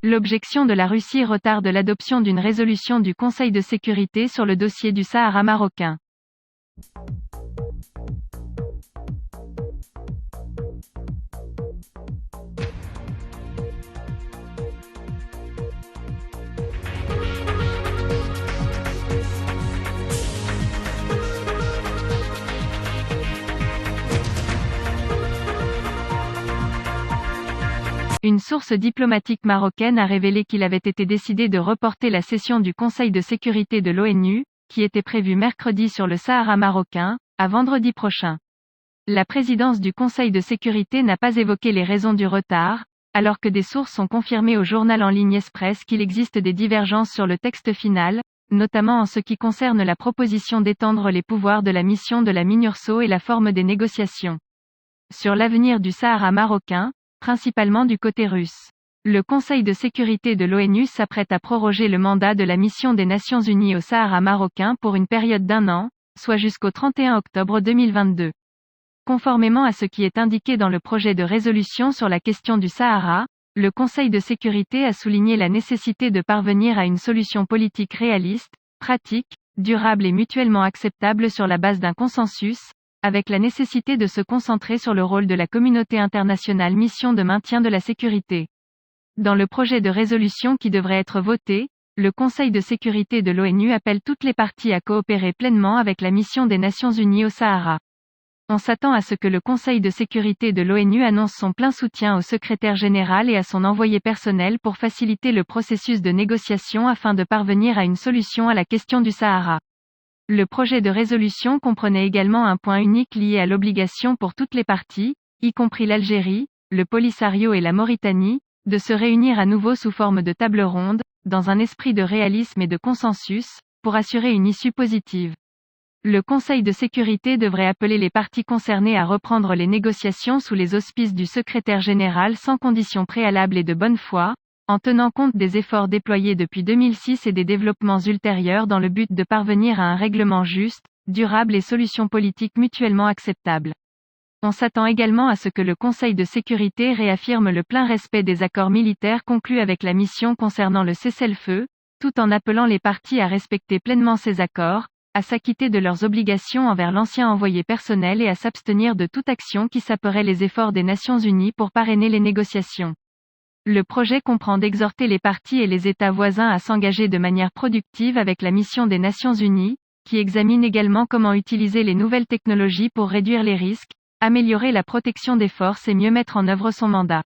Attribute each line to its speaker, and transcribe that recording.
Speaker 1: L'objection de la Russie retarde l'adoption d'une résolution du Conseil de sécurité sur le dossier du Sahara marocain. Une source diplomatique marocaine a révélé qu'il avait été décidé de reporter la session du Conseil de sécurité de l'ONU, qui était prévue mercredi sur le Sahara marocain, à vendredi prochain. La présidence du Conseil de sécurité n'a pas évoqué les raisons du retard, alors que des sources ont confirmé au journal en ligne Express qu'il existe des divergences sur le texte final, notamment en ce qui concerne la proposition d'étendre les pouvoirs de la mission de la MINURSO et la forme des négociations. Sur l'avenir du Sahara marocain, principalement du côté russe. Le Conseil de sécurité de l'ONU s'apprête à proroger le mandat de la mission des Nations Unies au Sahara marocain pour une période d'1 an, soit jusqu'au 31 octobre 2022. Conformément à ce qui est indiqué dans le projet de résolution sur la question du Sahara, le Conseil de sécurité a souligné la nécessité de parvenir à une solution politique réaliste, pratique, durable et mutuellement acceptable sur la base d'un consensus, avec la nécessité de se concentrer sur le rôle de la communauté internationale mission de maintien de la sécurité. Dans le projet de résolution qui devrait être voté, le Conseil de sécurité de l'ONU appelle toutes les parties à coopérer pleinement avec la mission des Nations Unies au Sahara. On s'attend à ce que le Conseil de sécurité de l'ONU annonce son plein soutien au secrétaire général et à son envoyé personnel pour faciliter le processus de négociation afin de parvenir à une solution à la question du Sahara. Le projet de résolution comprenait également un point unique lié à l'obligation pour toutes les parties, y compris l'Algérie, le Polisario et la Mauritanie, de se réunir à nouveau sous forme de table ronde, dans un esprit de réalisme et de consensus, pour assurer une issue positive. Le Conseil de sécurité devrait appeler les parties concernées à reprendre les négociations sous les auspices du secrétaire général sans conditions préalables et de bonne foi, en tenant compte des efforts déployés depuis 2006 et des développements ultérieurs dans le but de parvenir à un règlement juste, durable et solutions politiques mutuellement acceptables. On s'attend également à ce que le Conseil de sécurité réaffirme le plein respect des accords militaires conclus avec la mission concernant le cessez-le-feu, tout en appelant les parties à respecter pleinement ces accords, à s'acquitter de leurs obligations envers l'ancien envoyé personnel et à s'abstenir de toute action qui saperait les efforts des Nations Unies pour parrainer les négociations. Le projet comprend d'exhorter les parties et les États voisins à s'engager de manière productive avec la mission des Nations Unies, qui examine également comment utiliser les nouvelles technologies pour réduire les risques, améliorer la protection des forces et mieux mettre en œuvre son mandat.